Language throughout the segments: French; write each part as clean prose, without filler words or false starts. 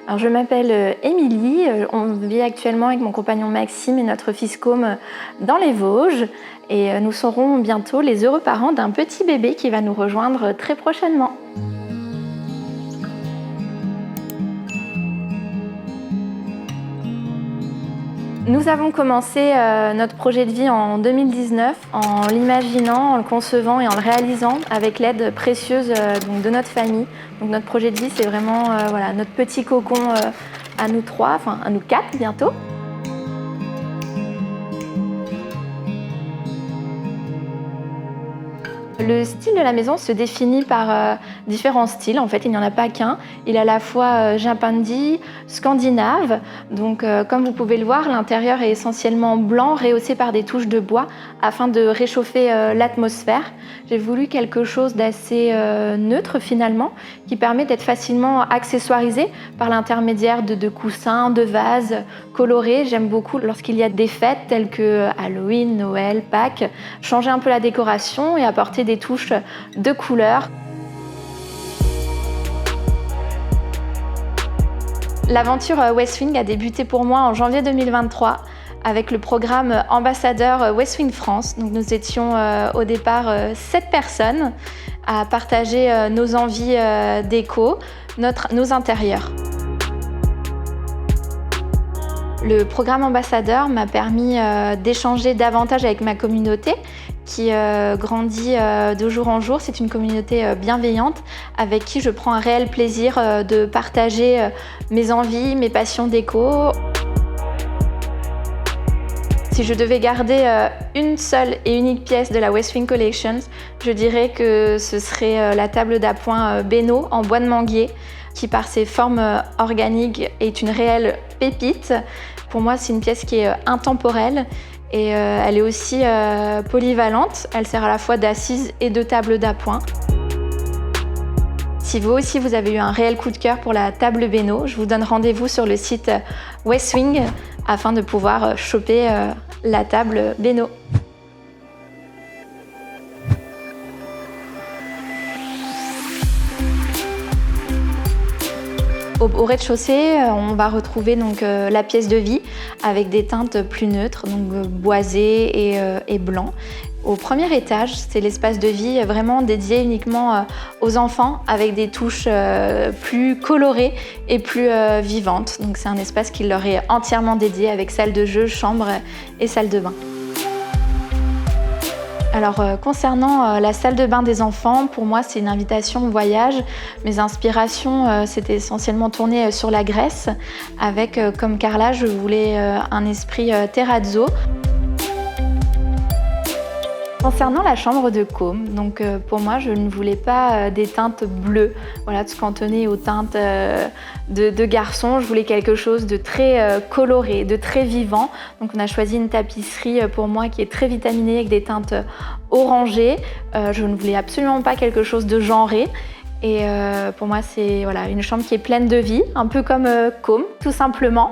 Alors, je m'appelle Émilie, on vit actuellement avec mon compagnon Maxime et notre fils Côme dans les Vosges et nous serons bientôt les heureux parents d'un petit bébé qui va nous rejoindre très prochainement. Nous avons commencé notre projet de vie en 2019 en l'imaginant, en le concevant et en le réalisant avec l'aide précieuse de notre famille. Donc notre projet de vie, c'est vraiment notre petit cocon à nous trois, enfin à nous quatre bientôt. Le style de la maison se définit par différents styles. En fait, il n'y en a pas qu'un. Il est à la fois japandi, scandinave. Donc, comme vous pouvez le voir, l'intérieur est essentiellement blanc, rehaussé par des touches de bois afin de réchauffer l'atmosphère. J'ai voulu quelque chose d'assez neutre finalement, qui permet d'être facilement accessoirisé par l'intermédiaire de coussins, de vases colorés. J'aime beaucoup lorsqu'il y a des fêtes telles que Halloween, Noël, Pâques, changer un peu la décoration et apporter des touches de couleurs. L'aventure West Wing a débuté pour moi en janvier 2023 avec le programme Ambassadeur West Wing France. Donc nous étions au départ 7 personnes à partager nos envies déco, nos intérieurs. Le programme Ambassadeur m'a permis d'échanger davantage avec ma communauté qui grandit de jour en jour. C'est une communauté bienveillante avec qui je prends un réel plaisir de partager mes envies, mes passions déco. Si je devais garder une seule et unique pièce de la West Wing Collections, je dirais que ce serait la table d'appoint Beno en bois de manguier, qui par ses formes organiques est une réelle pépite. Pour moi, c'est une pièce qui est intemporelle et elle est aussi polyvalente. Elle sert à la fois d'assise et de table d'appoint. Si vous aussi vous avez eu un réel coup de cœur pour la table Beno, je vous donne rendez-vous sur le site West Wing afin de pouvoir choper la table Beno. Au rez-de-chaussée, on va retrouver donc la pièce de vie avec des teintes plus neutres, donc boisé et blanc. Au premier étage, c'est l'espace de vie vraiment dédié uniquement aux enfants avec des touches plus colorées et plus vivantes. Donc c'est un espace qui leur est entièrement dédié avec salle de jeu, chambre et salle de bain. Alors concernant la salle de bain des enfants, pour moi c'est une invitation au voyage. Mes inspirations c'était essentiellement tournées sur la Grèce avec comme carrelage je voulais un esprit terrazzo. Concernant la chambre de Côme, donc pour moi je ne voulais pas des teintes bleues, de se cantonner aux teintes de garçons. Je voulais quelque chose de très coloré, de très vivant. Donc on a choisi une tapisserie pour moi qui est très vitaminée avec des teintes orangées. Je ne voulais absolument pas quelque chose de genré. Et pour moi c'est une chambre qui est pleine de vie, un peu comme Côme tout simplement.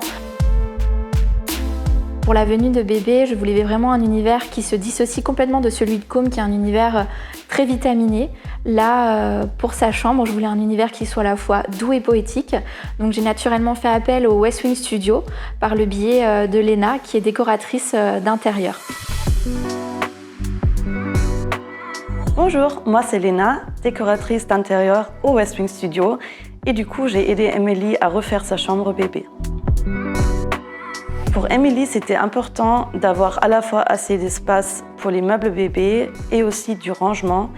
Pour la venue de bébé, je voulais vraiment un univers qui se dissocie complètement de celui de Côme, qui est un univers très vitaminé. Là, pour sa chambre, je voulais un univers qui soit à la fois doux et poétique. Donc j'ai naturellement fait appel au West Wing Studio par le biais de Léna, qui est décoratrice d'intérieur. Bonjour, moi c'est Léna, décoratrice d'intérieur au West Wing Studio. Et du coup, j'ai aidé Émilie à refaire sa chambre bébé. Pour Émilie, c'était important d'avoir à la fois assez d'espace pour les meubles bébés et aussi du rangement.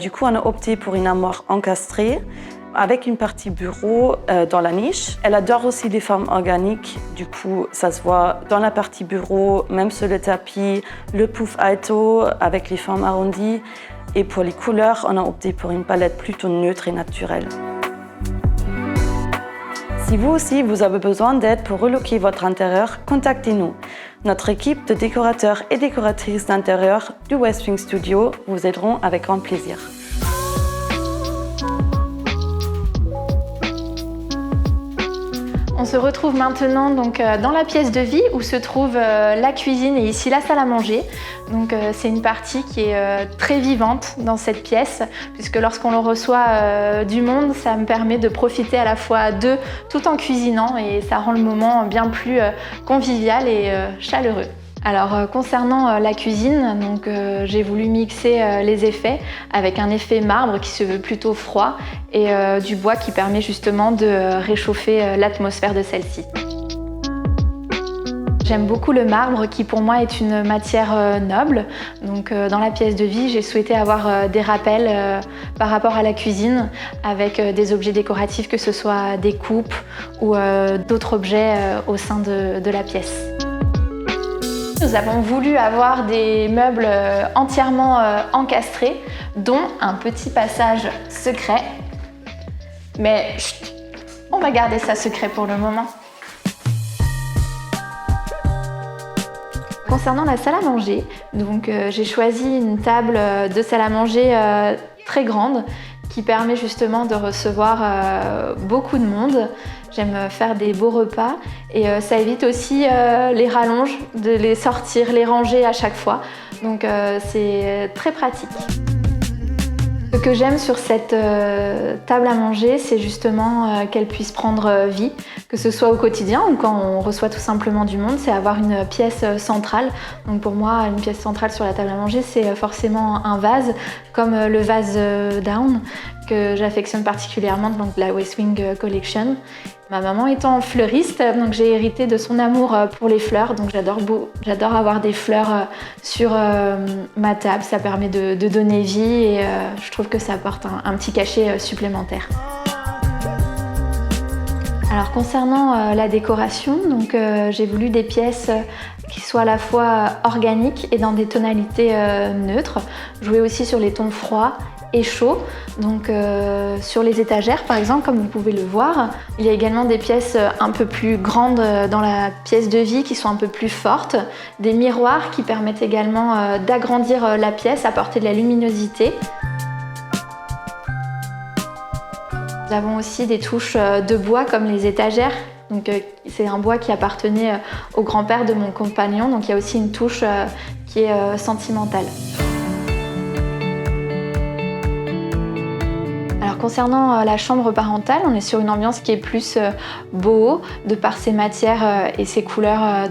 Du coup, on a opté pour une armoire encastrée avec une partie bureau dans la niche. Elle adore aussi les formes organiques. Du coup, ça se voit dans la partie bureau, même sur le tapis, le pouf alto avec les formes arrondies. Et pour les couleurs, on a opté pour une palette plutôt neutre et naturelle. Si vous aussi, vous avez besoin d'aide pour relooker votre intérieur, contactez-nous. Notre équipe de décorateurs et décoratrices d'intérieur du West Wing Studio vous aideront avec grand plaisir. On On se retrouve maintenant donc, dans la pièce de vie où se trouve la cuisine et ici la salle à manger. Donc, c'est une partie qui est très vivante dans cette pièce puisque lorsqu'on le reçoit du monde, ça me permet de profiter à la fois d'eux tout en cuisinant et ça rend le moment bien plus convivial et chaleureux. Alors concernant la cuisine, donc, j'ai voulu mixer les effets avec un effet marbre qui se veut plutôt froid et du bois qui permet justement de réchauffer l'atmosphère de celle-ci. J'aime beaucoup le marbre qui pour moi est une matière noble. Donc dans la pièce de vie, j'ai souhaité avoir des rappels par rapport à la cuisine avec des objets décoratifs, que ce soit des coupes ou d'autres objets au sein de la pièce. Nous avons voulu avoir des meubles entièrement encastrés, dont un petit passage secret. Mais chut, on va garder ça secret pour le moment. Concernant la salle à manger, donc, j'ai choisi une table de salle à manger très grande qui permet justement de recevoir beaucoup de monde. J'aime faire des beaux repas et ça évite aussi les rallonges, de les sortir, les ranger à chaque fois. Donc c'est très pratique. Ce que j'aime sur cette table à manger, c'est justement qu'elle puisse prendre vie, que ce soit au quotidien ou quand on reçoit tout simplement du monde, c'est avoir une pièce centrale. Donc pour moi, une pièce centrale sur la table à manger, c'est forcément un vase, comme le vase Down, que j'affectionne particulièrement, donc de la West Wing Collection. Ma maman étant fleuriste, donc j'ai hérité de son amour pour les fleurs, donc j'adore avoir des fleurs sur ma table, ça permet de donner vie et je trouve que ça apporte un petit cachet supplémentaire. Alors concernant la décoration, donc, j'ai voulu des pièces qui soient à la fois organiques et dans des tonalités neutres, jouer aussi sur les tons froids et chaud. Donc sur les étagères par exemple, comme vous pouvez le voir, il y a également des pièces un peu plus grandes dans la pièce de vie qui sont un peu plus fortes, des miroirs qui permettent également d'agrandir la pièce, apporter de la luminosité. Nous avons aussi des touches de bois comme les étagères. Donc, c'est un bois qui appartenait au grand-père de mon compagnon, donc il y a aussi une touche qui est sentimentale. Alors concernant la chambre parentale, on est sur une ambiance qui est plus boho, de par ses matières et ses couleurs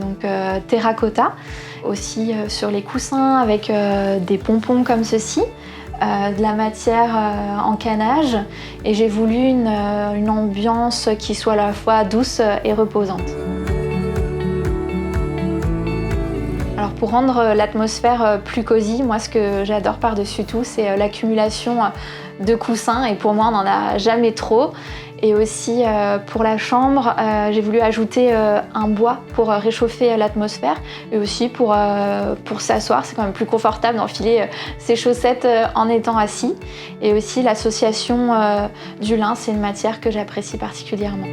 terracotta. Aussi sur les coussins avec des pompons comme ceci, de la matière en canage, et j'ai voulu une ambiance qui soit à la fois douce et reposante. Alors pour rendre l'atmosphère plus cosy, moi ce que j'adore par-dessus tout, c'est l'accumulation de coussins et pour moi on n'en a jamais trop. Et aussi pour la chambre, j'ai voulu ajouter un bois pour réchauffer l'atmosphère et aussi pour s'asseoir, c'est quand même plus confortable d'enfiler ses chaussettes en étant assis. Et aussi l'association du lin, c'est une matière que j'apprécie particulièrement.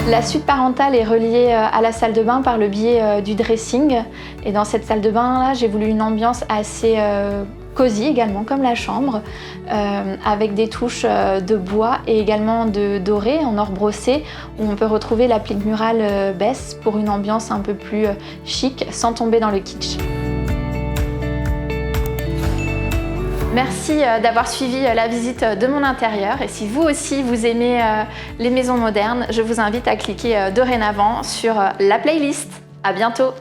La suite parentale est reliée à la salle de bain par le biais du dressing. Et dans cette salle de bain là, j'ai voulu une ambiance assez cosy également, comme la chambre, avec des touches de bois et également de doré en or brossé, où on peut retrouver l'applique murale Bess pour une ambiance un peu plus chic, sans tomber dans le kitsch. Merci d'avoir suivi la visite de mon intérieur et si vous aussi vous aimez les maisons modernes, je vous invite à cliquer dorénavant sur la playlist. À bientôt!